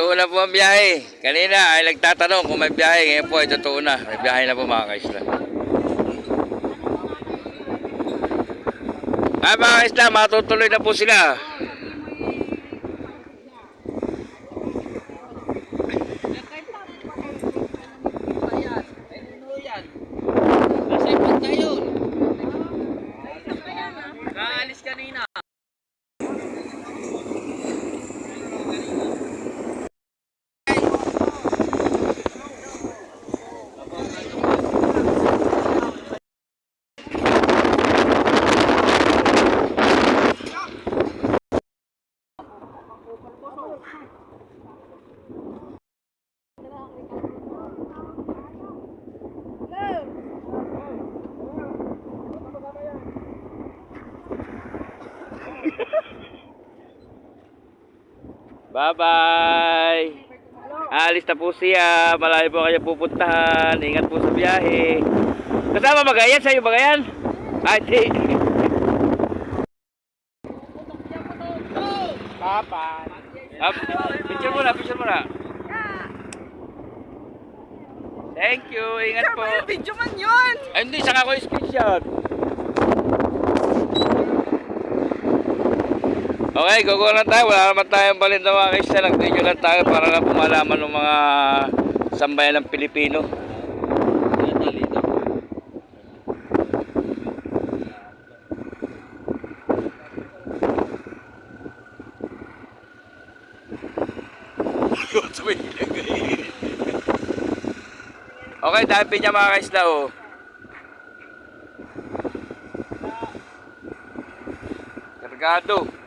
Totoo na po ang biyahe. Kanina ay nagtatanong kung may biyahe. Ngayon po ay totoo na. May biyahe na po mga kaisla. Ay mga kaisla, matutuloy na po sila. Kaalis kanina. Bye-bye! Alis na po siya. Malayo po kayo pupuntahan. Ingat po sa biyahe. Kasama Bagayan? Sa'yo Bagayan? Ay, di. Picture mo na, picture mo na. Thank you. Ingat po. Video man yun! Ay, hindi. Saka ko yung screenshot. Okay, gugulo na tayo. Wala naman tayong balinda mga kaisla. Nag-video lang tayo para lang pumalaman ng mga sambayan ng Pilipino. Okay, dami niya mga kaisla oh. Kargado.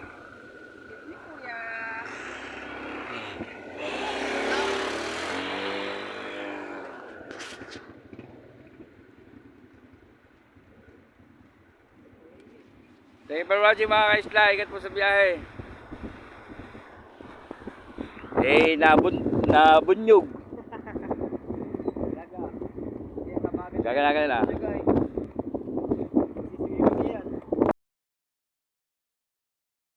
Thank you for watching mga kaisla. Ingat po sa biyahe. Nabunyog. Gaga na.